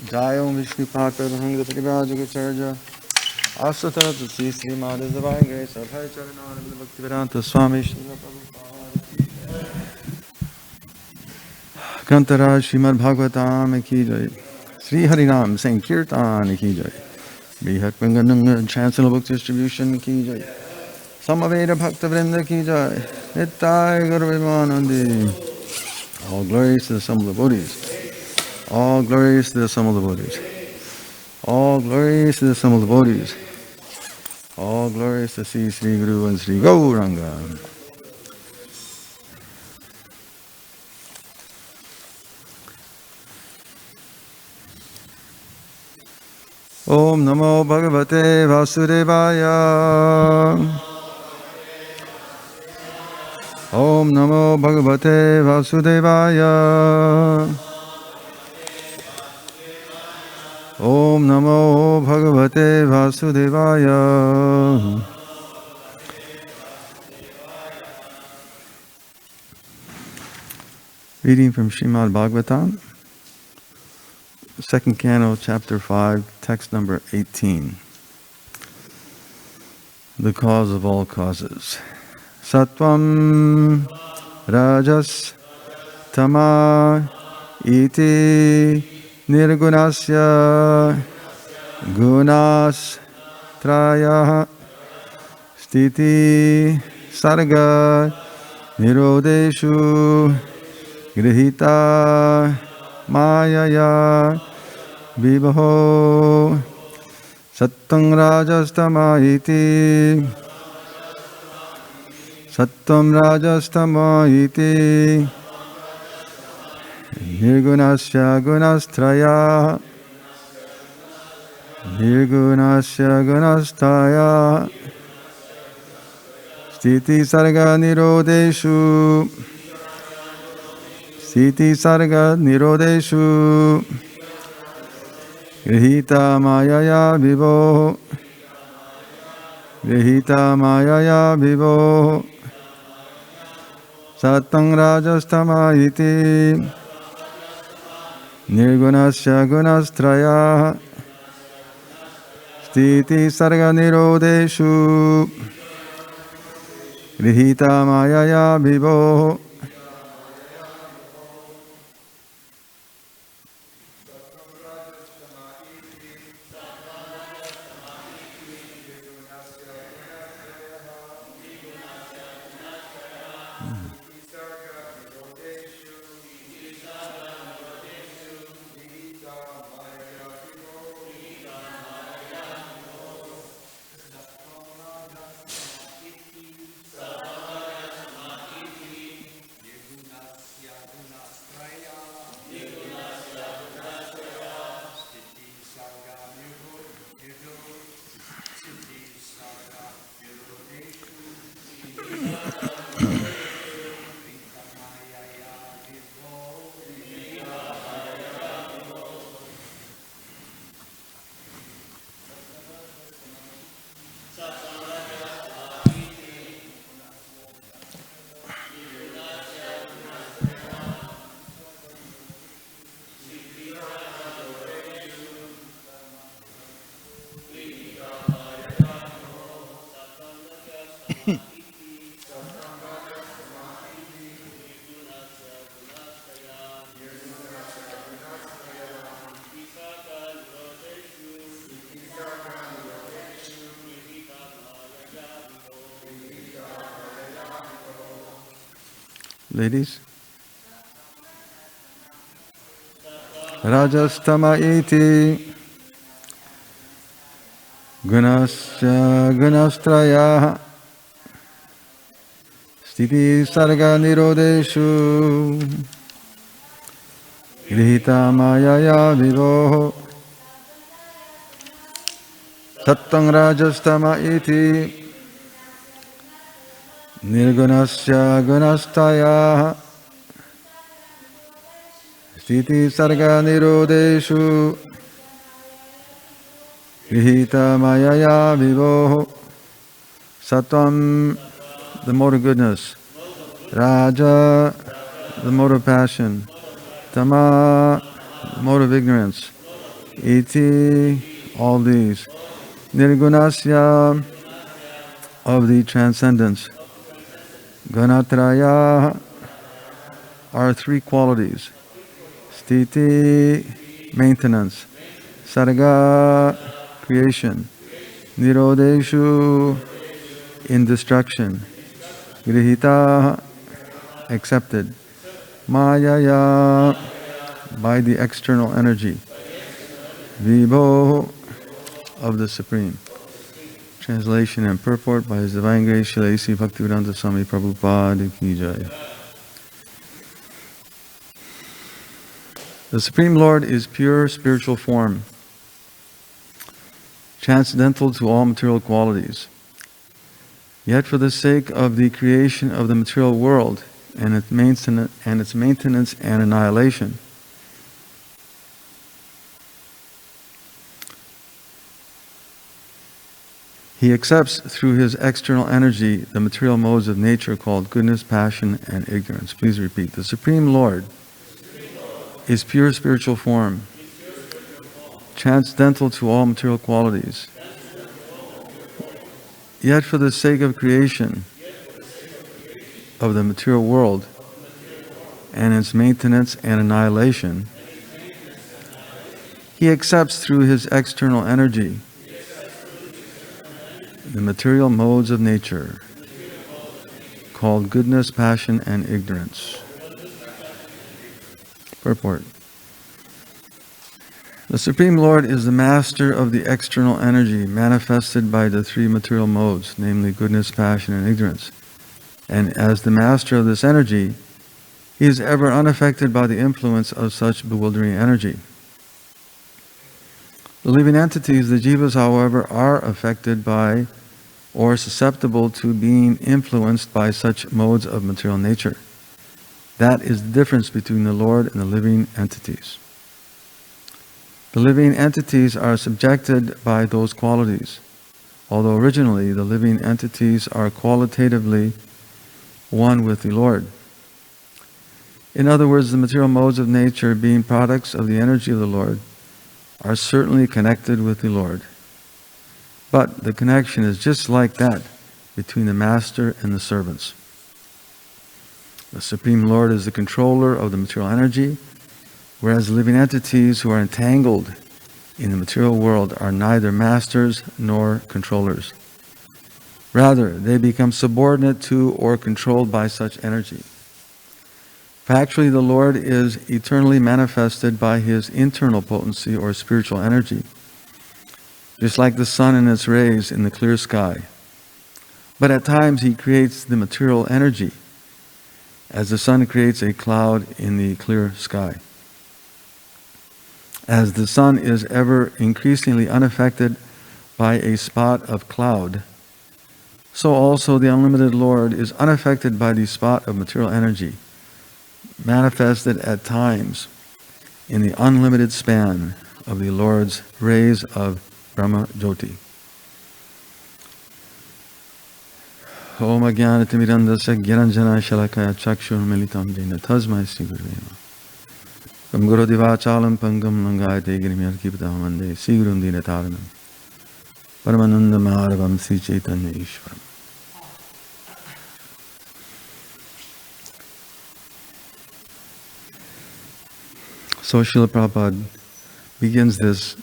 Jai Om Vishnu Patra Bhanga Parivaja Charja Asata Tusi Sri Madhavai Grace Abhay Charananda Bhaktivedanta Swami Srila Prabhupada Kantaraj Srimad Bhagavatam Ki Jai Sri Harinam Sankirtan Ki Jai Brihat Vangananga Chancellor Book Distribution Ki Jai Samaveda Bhakta Vrinda Ki Jai Nittai Garuvimanandi. All glories to the sum of the Bodhis. All glories to the sum of the Bodhis. All glories to the sum of the Bodhis. All glories to Sri Sri Guru and Sri Gauranga. Om Namo Bhagavate Vasudevaya. Om Namo Bhagavate Vasudevaya. Om Namo Bhagavate Vasudevaya. Reading from Srimad Bhagavatam, second canto, chapter 5, text number 18. The cause of all causes. Sattvam Rajas Tama Iti Nirgunasya Gunas Traya Stiti Sarga Nirodeshu Grihita Mayaya Vibhaho Sattam Rajastama Iti Sattam Rajastama Iti Nirgunasya Gunastraya Nirgunasya Gunastraya Stiti Sarga Nirodeshu Stiti Sarga Nirodeshu Grihita Mayaya Vibho Grihita Mayaya Vibho Sattam Rajastama Iti Nirgunasya Gunastraya Stiti Sarga Nirodeshu Grihita Mayaya Vibho. Ladies. Rajastama iti Gunasya Gunastraya Stiti Sarga Nirodeshu Grihita Mayaya Vibho Sattam Rajastama iti Nirgunasya Gunastaya Stiti Sarga Nirodeshu Grihita Mayaya Vibho. Sattvam, the mode of goodness. Raja, the mode of passion. Tama, the mode of ignorance. iti, all these. Nirgunasya, of the transcendence. Ganatraya are three qualities. Sthiti, maintenance. Sarga, creation. Nirodeshu, in destruction. Grihita, accepted. Mayaya, by the external energy. Vibho, of the Supreme. Translation and purport by His Divine Grace Srila A.C. Bhaktivedanta Swami Prabhupada Ki Jai. The Supreme Lord is pure spiritual form, transcendental to all material qualities. Yet for the sake of the creation of the material world and its maintenance and annihilation, He accepts through His external energy the material modes of nature called goodness, passion, and ignorance. Please repeat. The Supreme Lord is pure spiritual form, transcendental to all material qualities. Yet for the sake of creation of the material world and its maintenance and annihilation, He accepts through His external energy the material modes of nature called goodness, passion, and ignorance. Purport. The Supreme Lord is the master of the external energy manifested by the three material modes, namely goodness, passion, and ignorance. And as the master of this energy, He is ever unaffected by the influence of such bewildering energy. The living entities, the jivas, however, are affected by or susceptible to being influenced by such modes of material nature. That is the difference between the Lord and the living entities. The living entities are subjected by those qualities, although originally the living entities are qualitatively one with the Lord. In other words, the material modes of nature, being products of the energy of the Lord, are certainly connected with the Lord. But the connection is just like that between the master and the servants. The Supreme Lord is the controller of the material energy, whereas the living entities who are entangled in the material world are neither masters nor controllers. Rather, they become subordinate to or controlled by such energy. Factually, the Lord is eternally manifested by His internal potency or spiritual energy, just like the sun and its rays in the clear sky. But at times He creates the material energy, as the sun creates a cloud in the clear sky. As the sun is ever increasingly unaffected by a spot of cloud, so also the unlimited Lord is unaffected by the spot of material energy, manifested at times in the unlimited span of the Lord's rays of Brahma Jyoti. Om Ajnanatimirandasya Gyananjana Shalakaya Chakshur Militam Jena Tasmai Sri Gurave Namaha. From Guru Divachalam Pangam Langayate Girimyar Kipataham Mande Sri Gurum Dinataranam Paramananda Maharavam Sri Chaitanya Ishwaram. So Srila Prabhupada begins this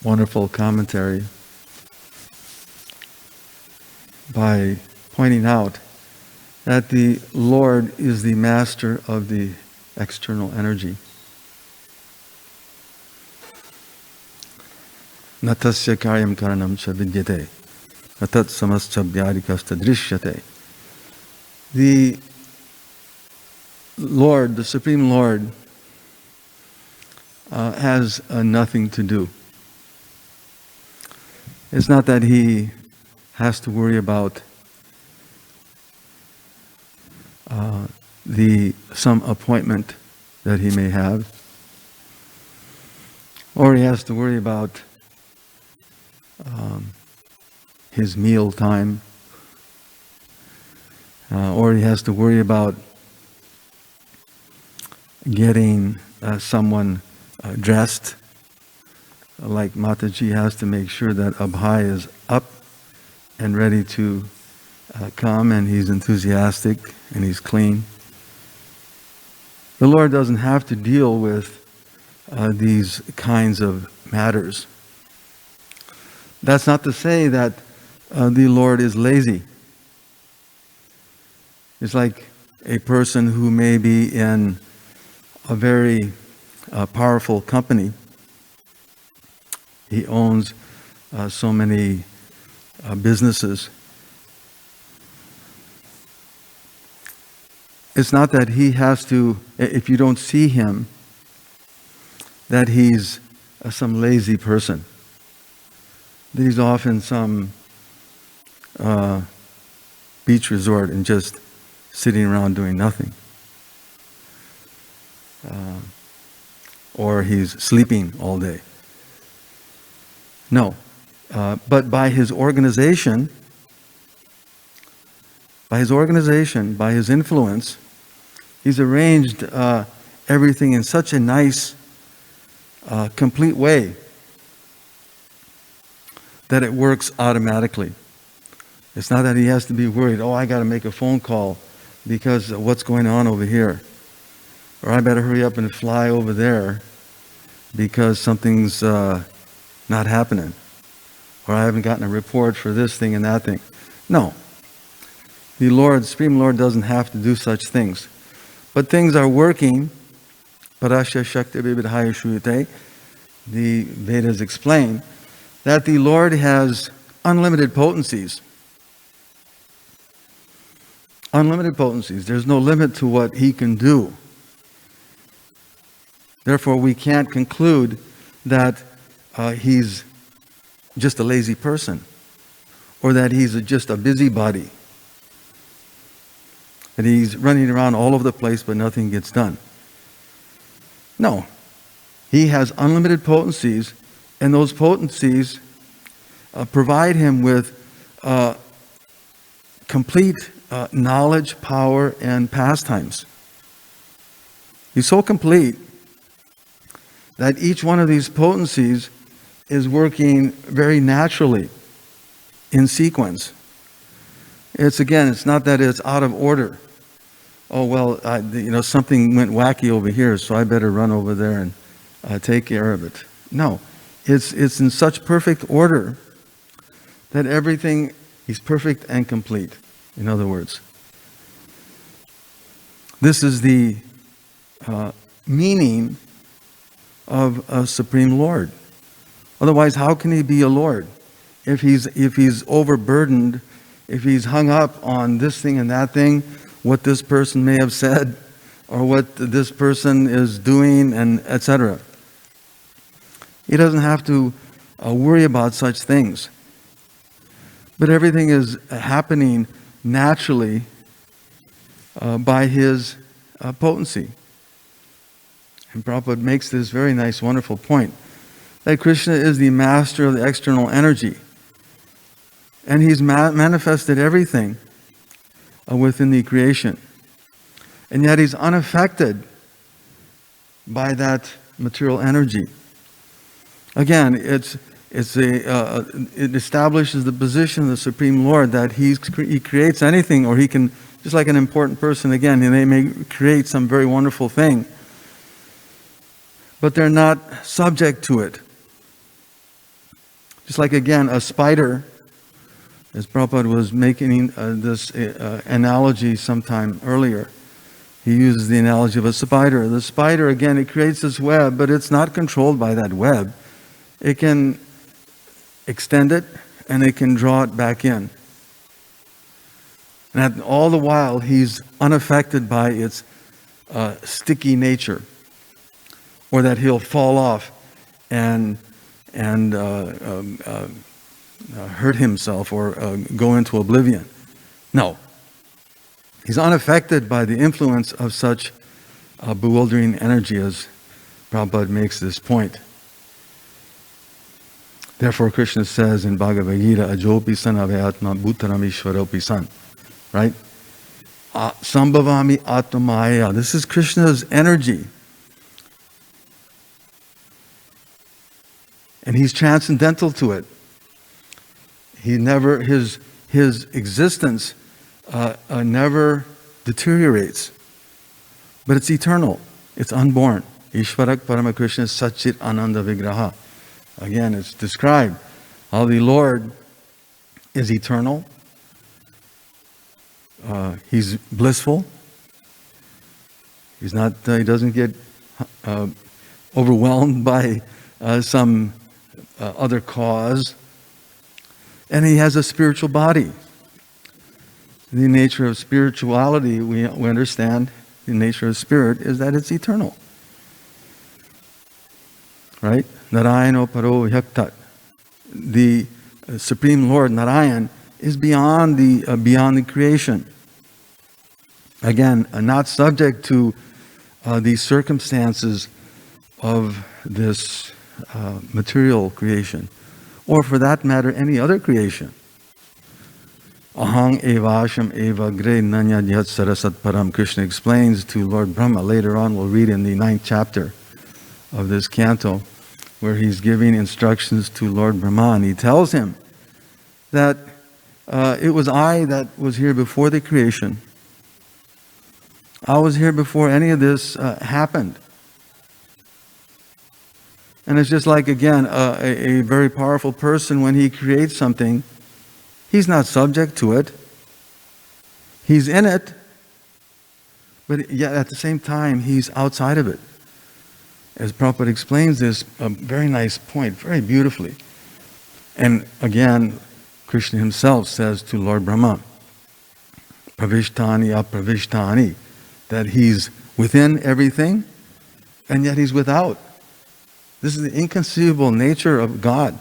wonderful commentary by pointing out that the Lord is the master of the external energy. Natasya karyam karanam cha vidyate, natat samascha vyadikasta drishyate. The Lord, the Supreme Lord, has nothing to do. It's not that He has to worry about some appointment that He may have, or He has to worry about His meal time, or He has to worry about getting someone dressed like Mataji has to make sure that Abhay is up and ready to come, and he's enthusiastic and he's clean. The Lord doesn't have to deal with these kinds of matters. That's not to say that the Lord is lazy. It's like a person who may be in a very powerful company. He owns so many businesses. It's not that he has to, if you don't see him, that he's some lazy person. That he's off in some beach resort and just sitting around doing nothing. Or he's sleeping all day. No. But by his organization, by his influence, he's arranged everything in such a nice, complete way that it works automatically. It's not that he has to be worried, oh, I got to make a phone call because of what's going on over here. Or I better hurry up and fly over there because something's not happening. Or I haven't gotten a report for this thing and that thing. No. The Lord, Supreme Lord, doesn't have to do such things. But things are working. Parasya Shakti Vibhidhaya Shruyate. The Vedas explain that the Lord has unlimited potencies. Unlimited potencies. There's no limit to what he can do. Therefore, we can't conclude that he's just a lazy person, or that he's just a busybody, that he's running around all over the place but nothing gets done. No. He has unlimited potencies, and those potencies provide him with complete knowledge, power, and pastimes. He's so complete that each one of these potencies is working very naturally in sequence. It's not that it's out of order. Oh, well, something went wacky over here, so I better run over there and take care of it. No, it's in such perfect order that everything is perfect and complete. In other words, this is the meaning of a Supreme Lord. Otherwise, how can he be a Lord? If he's overburdened, if he's hung up on this thing and that thing, what this person may have said, or what this person is doing, and etc. He doesn't have to worry about such things. But everything is happening naturally by his potency. And Prabhupada makes this very nice, wonderful point, that Krishna is the master of the external energy. And he's manifested everything within the creation. And yet he's unaffected by that material energy. Again, it establishes the position of the Supreme Lord that he creates anything, or he can, just like an important person, again, they may create some very wonderful thing, but they're not subject to it. Just like, again, a spider, as Prabhupada was making this analogy sometime earlier. He uses the analogy of a spider. The spider, again, it creates this web, but it's not controlled by that web. It can extend it, and it can draw it back in. And all the while, he's unaffected by its sticky nature, or that he'll fall off and hurt himself or go into oblivion. No. He's unaffected by the influence of such bewildering energy, as Prabhupada makes this point. Therefore, Krishna says in Bhagavad Gita, Ajopi san avayatma bhutaram ishvaropi san. Right? Sambhavami atmamaya. This is Krishna's energy. And He's transcendental to it. His existence never deteriorates. But it's eternal. It's unborn. Ishvarak Paramakrishna Satchit Ananda Vigraha. Again, it's described how the Lord is eternal. He's blissful. He's not. He doesn't get overwhelmed by some other cause. And He has a spiritual body. The nature of spirituality, we understand, the nature of spirit is that it's eternal. Right? Narayano Paro Yaktat. The Supreme Lord, Narayan, is beyond the creation. Again, not subject to the circumstances of this material creation, or for that matter, any other creation. Ahang evasham eva gre nanya yat sarasat param. Krishna explains to Lord Brahma. Later on, we'll read in the 9th chapter of this canto, where he's giving instructions to Lord Brahma. And he tells him that it was I that was here before the creation. I was here before any of this happened. And it's just like, again, a very powerful person, when he creates something, he's not subject to it. He's in it, but yet at the same time, he's outside of it. As Prabhupada explains this, a very nice point, very beautifully. And again, Krishna himself says to Lord Brahma, Pravishtani apravishtani, that he's within everything, and yet he's without. This is the inconceivable nature of God.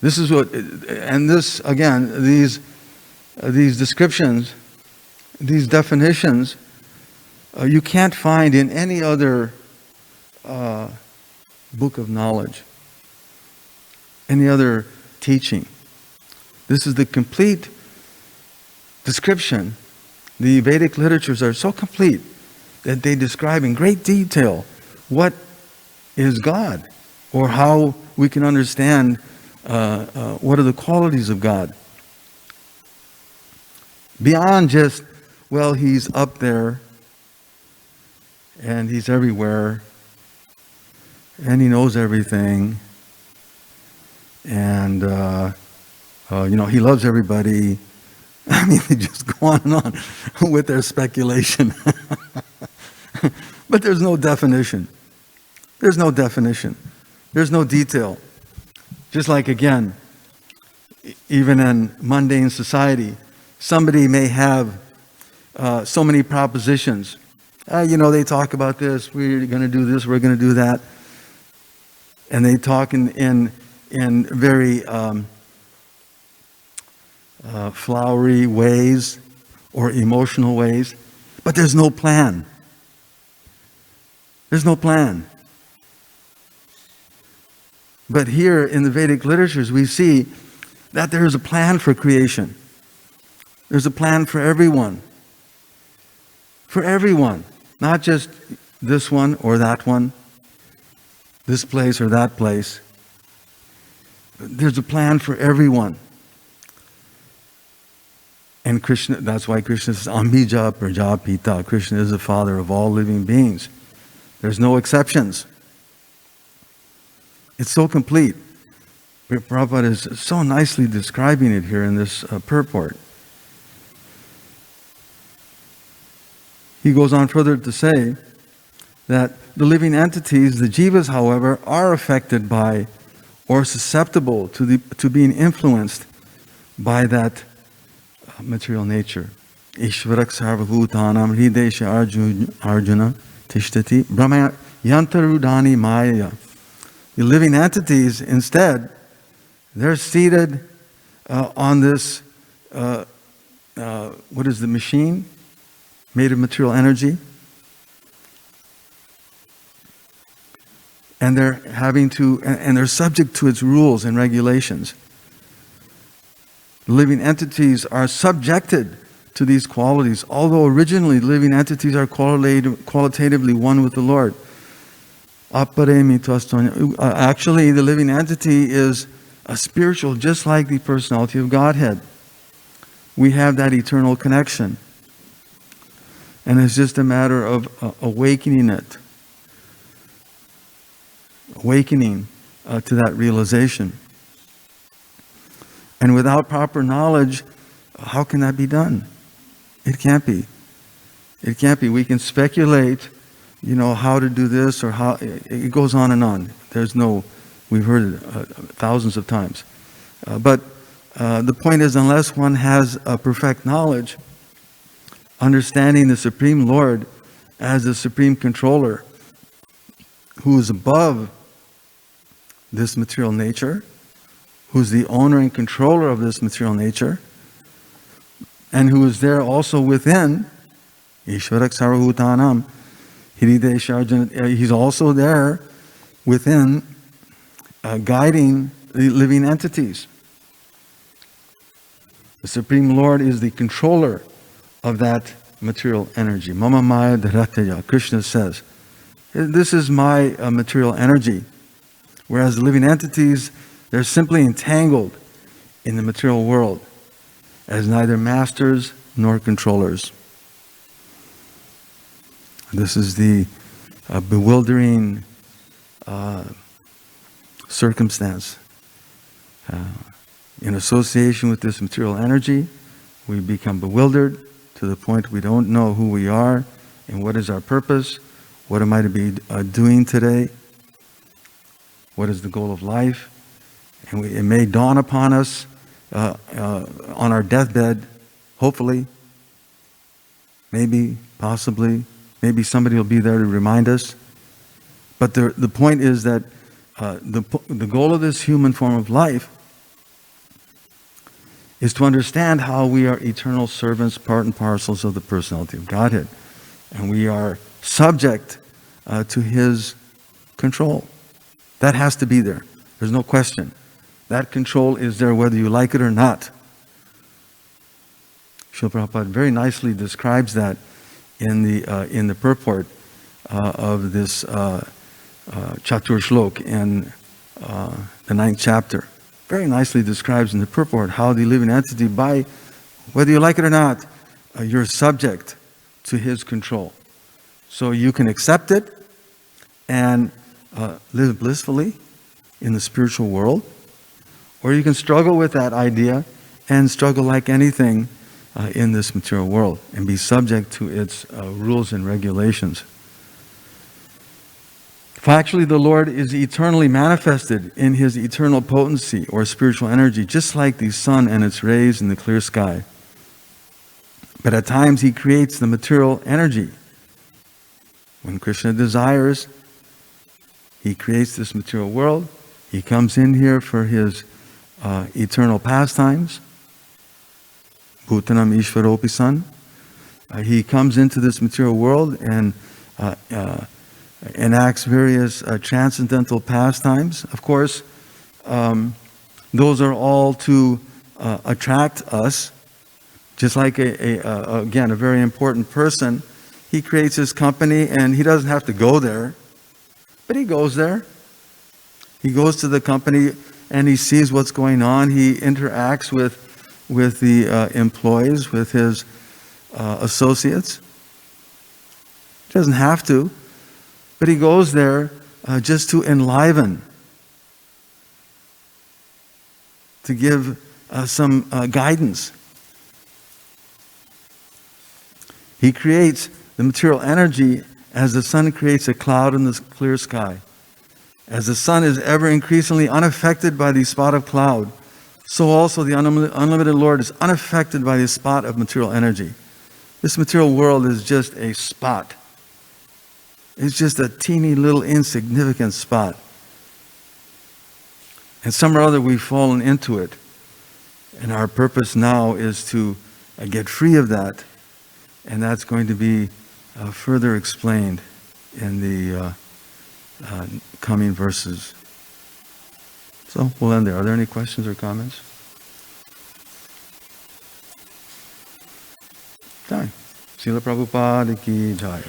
This is what, and this, again, these descriptions, these definitions, you can't find in any other book of knowledge, any other teaching. This is the complete description. The Vedic literatures are so complete that they describe in great detail what is God, or how we can understand what are the qualities of God. Beyond just, well, He's up there, and He's everywhere, and He knows everything, and He loves everybody. I mean, they just go on and on with their speculation. But there's no definition. There's no definition. There's no detail. Just like, again, even in mundane society, somebody may have so many propositions. They talk about this, we're going to do this, we're going to do that. And they talk in very flowery ways or emotional ways. But there's no plan. There's no plan. But here in the Vedic literatures, we see that there is a plan for creation. There's a plan for everyone. For everyone. Not just this one or that one, this place or that place. There's a plan for everyone. And Krishna, that's why Krishna says, Ambija Prajapita. Krishna is the father of all living beings. There's no exceptions. It's so complete. Prabhupada is so nicely describing it here in this purport. He goes on further to say that the living entities, the jivas, however, are affected by or susceptible to being influenced by that material nature. Ishvarak sarvabhutanam hridesha arjuna tishtati brahma yantarudani maya. The living entities, instead, they're seated on this, what is the machine? Made of material energy. And they're and they're subject to its rules and regulations. The living entities are subjected to these qualities, although originally living entities are qualitatively one with the Lord. Aparemi Tvastonya. Actually, the living entity is a spiritual, just like the personality of Godhead. We have that eternal connection. And it's just a matter of awakening it. Awakening to that realization. And without proper knowledge, how can that be done? It can't be. It can't be. We can speculate, how to do this or how. It goes on and on. We've heard it thousands of times. But the point is, unless one has a perfect knowledge, understanding the Supreme Lord as the Supreme Controller, who is above this material nature, who's the owner and controller of this material nature, and who is there also within, Ishvarak Sarvahutanam, he's also there within, guiding the living entities. The Supreme Lord is the controller of that material energy. Mama Maya Dharatya, Krishna says, this is my material energy. Whereas the living entities, they're simply entangled in the material world as neither masters nor controllers. This is the bewildering circumstance. In association with this material energy, we become bewildered to the point we don't know who we are and what is our purpose, what am I to be doing today, what is the goal of life. And it may dawn upon us on our deathbed, hopefully, maybe, possibly, maybe somebody will be there to remind us. But the point is that the goal of this human form of life is to understand how we are eternal servants, part and parcels of the personality of Godhead. And we are subject to His control. That has to be there. There's no question. That control is there whether you like it or not. Srila Prabhupada very nicely describes that in the purport of this Chatur Shlok in the 9th chapter. Very nicely describes in the purport how the living entity, by whether you like it or not, you're subject to his control. So you can accept it and live blissfully in the spiritual world, or you can struggle with that idea and struggle like anything in this material world and be subject to its rules and regulations. Actually, the Lord is eternally manifested in His eternal potency or spiritual energy, just like the sun and its rays in the clear sky. But at times He creates the material energy. When Krishna desires, He creates this material world. He comes in here for His eternal pastimes. Bhutanam Ishvaropi San. He comes into this material world and enacts various transcendental pastimes. Of course, those are all to attract us. Just like again, a very important person, he creates his company and he doesn't have to go there, but he goes there. He goes to the company and he sees what's going on. He interacts with the employees, with his associates. He doesn't have to, but he goes there just to enliven, to give some guidance. He creates the material energy as the sun creates a cloud in the clear sky. As the sun is ever increasingly unaffected by the spot of cloud, so also the unlimited Lord is unaffected by the spot of material energy. This material world is just a spot. It's just a teeny little insignificant spot. And some or other we've fallen into it. And our purpose now is to get free of that. And that's going to be further explained in the coming verses. So we'll end there. Are there any questions or comments? Jai. Srila Prabhupada ki jai.